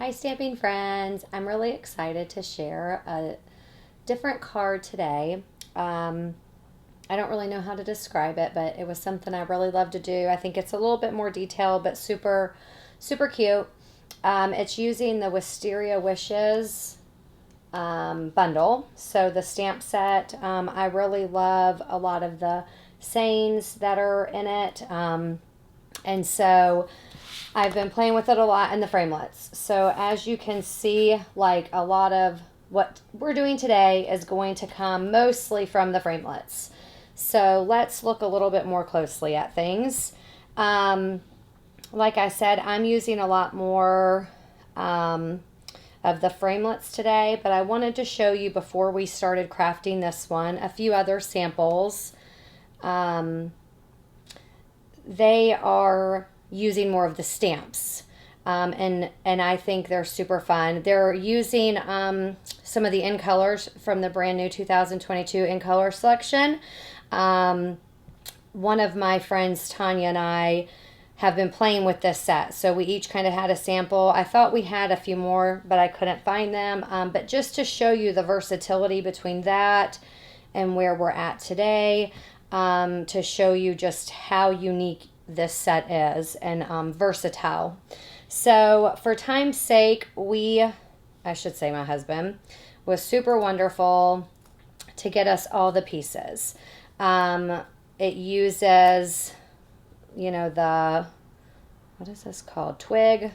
Hi, stamping friends. I'm really excited to share a different card today. I don't really know how to describe it, but it was something I really love to do. I think it's a little bit more detailed, but super, super cute. It's using the Wisteria Wishes bundle. So the stamp set, I really love a lot of the sayings that are in it. And so I've been playing with it a lot in the framelits. So as you can see, like a lot of what we're doing today is going to come mostly from the framelits. So let's look a little bit more closely at things. Like I said, I'm using a lot more of the framelits today, but I wanted to show you before we started crafting this one a few other samples. They are using more of the stamps. And I think they're super fun. They're using some of the in colors from the brand new 2022 in color selection. One of my friends, Tanya, and I have been playing with this set. So we each kind of had a sample. I thought we had a few more, but I couldn't find them. But just to show you the versatility between that and where we're at today, to show you just how unique this set is and versatile. So for time's sake, I should say my husband, was super wonderful to get us all the pieces. It uses, what is this called? Twig,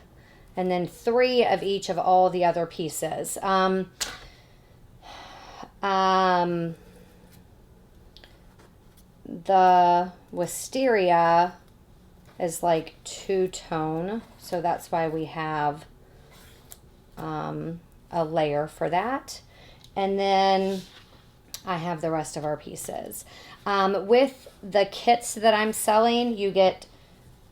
and then 3 of each of all the other pieces. The Wisteria is like 2-tone, so that's why we have a layer for that. And then I have the rest of our pieces. With the kits that I'm selling, you get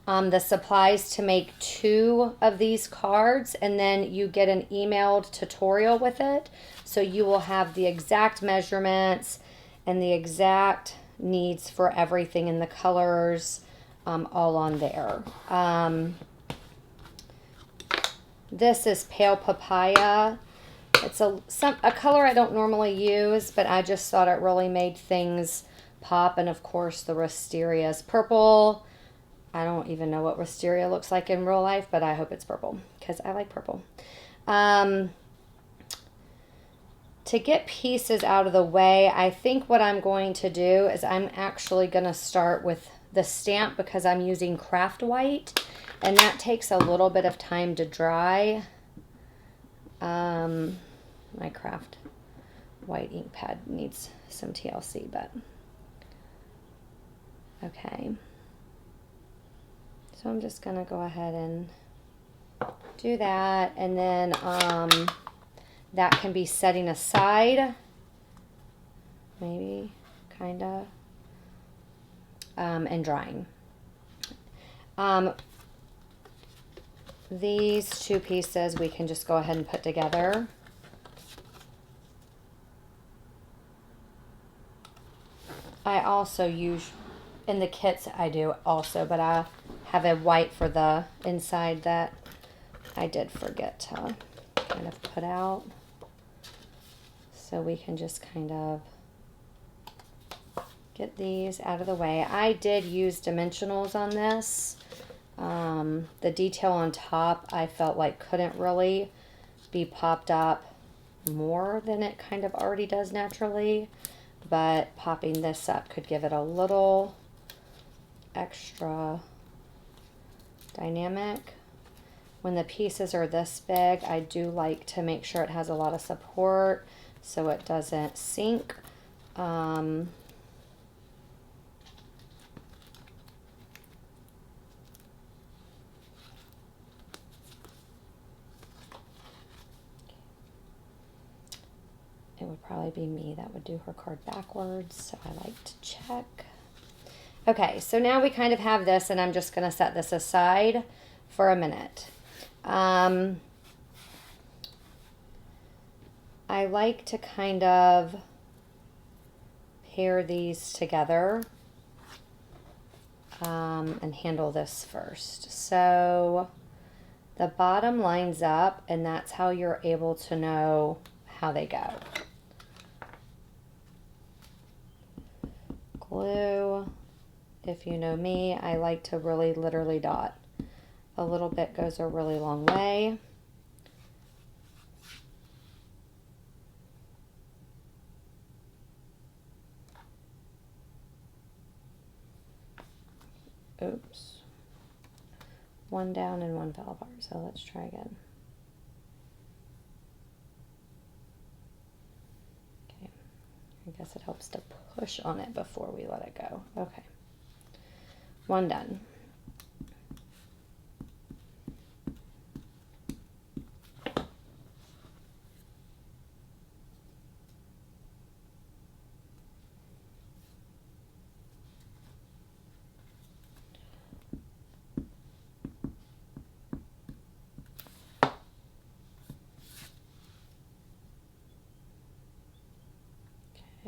the supplies to make 2 of these cards, and then you get an emailed tutorial with it. So you will have the exact measurements and the exact needs for everything in the colors all on there. This is Pale Papaya. It's a color I don't normally use, but I just thought it really made things pop. And of course the Wisteria is purple. I don't even know what Wisteria looks like in real life, but I hope it's purple because I like purple. To get pieces out of the way, I think what I'm going to do is I'm actually going to start with the stamp because I'm using craft white, and that takes a little bit of time to dry. My craft white ink pad needs some TLC, but okay. So I'm just going to go ahead and do that, and then that can be setting aside, maybe, kind of, and drying. These 2 pieces we can just go ahead and put together. I also use, in the kits I do also, but I have a white for the inside that I did forget to kind of put out. So we can just kind of get these out of the way. I did use dimensionals on this. The detail on top I felt like couldn't really be popped up more than it kind of already does naturally, but popping this up could give it a little extra dynamic. When the pieces are this big, I do like to make sure it has a lot of support so it doesn't sink. It would probably be me that would do her card backwards, so I like to check. Okay, so now we kind of have this, and I'm just going to set this aside for a minute. I like to kind of pair these together and handle this first. So The bottom lines up, and that's how you're able to know how they go. Glue, if you know me, I like to really literally dot. A little bit goes a really long way. Oops. One down and one fell apart, so let's try again. Okay, I guess it helps to push on it before we let it go. Okay, one done.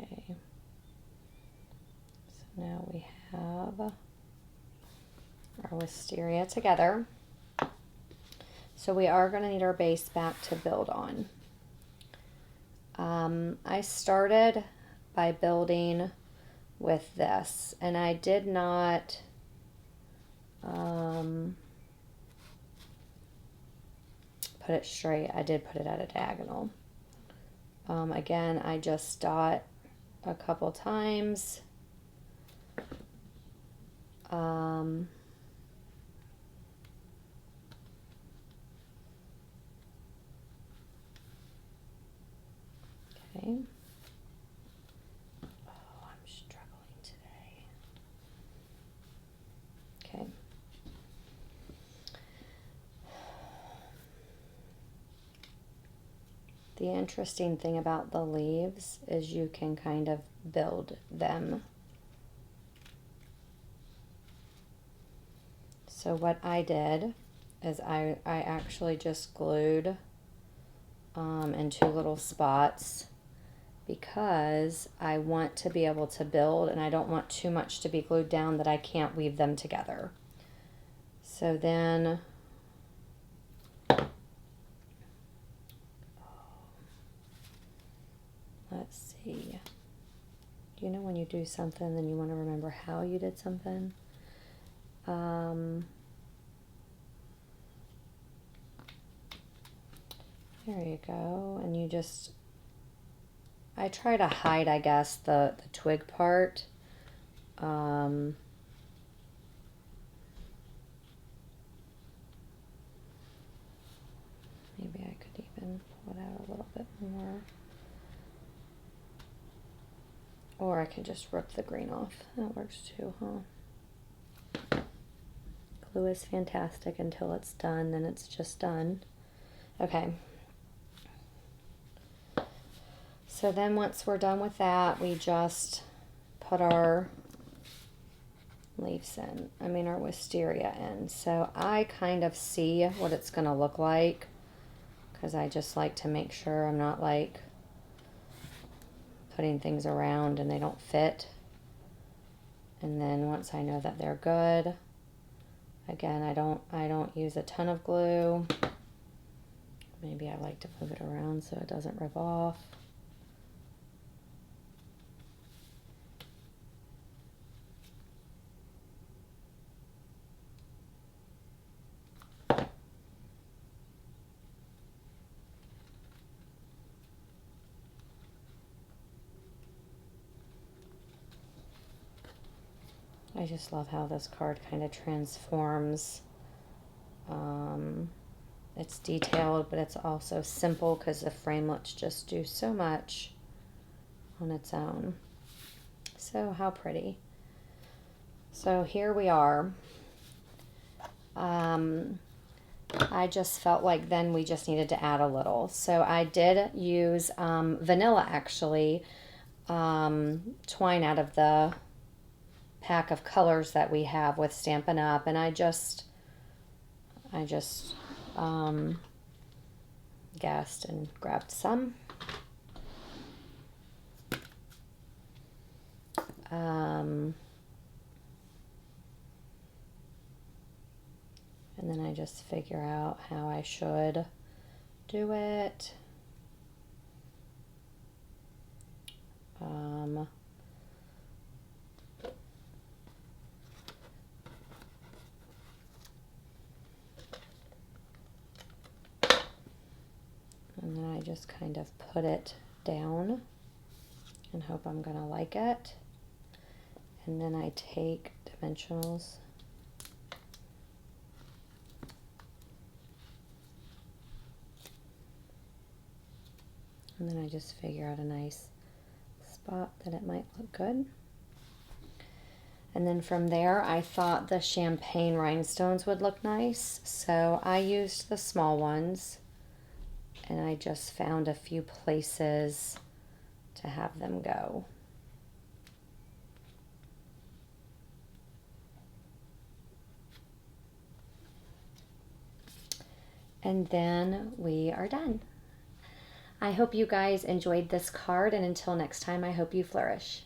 Okay, so now we have our wisteria together. So we are going to need our base back to build on. I started by building with this, and I did not put it straight. I did put it at a diagonal. Again, I just dot a couple times. Okay. Oh, I'm struggling today. Okay. The interesting thing about the leaves is you can kind of build them. So what I did is I actually just glued in two little spots because I want to be able to build, and I don't want too much to be glued down that I can't weave them together. So then let's see. You know when you do something then you want to remember how you did something? There you go. And you just, I try to hide, I guess, the twig part. Maybe I could even pull it out a little bit more. Or I can just rip the green off. That works too, huh? Glue is fantastic until it's done, then it's just done. Okay. So then once we're done with that, we just put our leaves in. I mean our wisteria in. So I kind of see what it's going to look like because I just like to make sure I'm not like putting things around and they don't fit. And then once I know that they're good, again, I don't use a ton of glue. Maybe I like to move it around so it doesn't rip off. I just love how this card kind of transforms. It's detailed, but it's also simple because the framelits just do so much on its own. So how pretty. So here we are. I just felt like then we just needed to add a little. So I did use vanilla actually, twine out of the pack of colors that we have with Stampin' Up, and I just guessed and grabbed some. And then I just figure out how I should do it. And then I just kind of put it down and hope I'm gonna like it. And then I take dimensionals and then I just figure out a nice spot that it might look good. And then from there, I thought the champagne rhinestones would look nice, so I used the small ones, and I just found a few places to have them go. And then we are done. I hope you guys enjoyed this card, and until next time, I hope you flourish.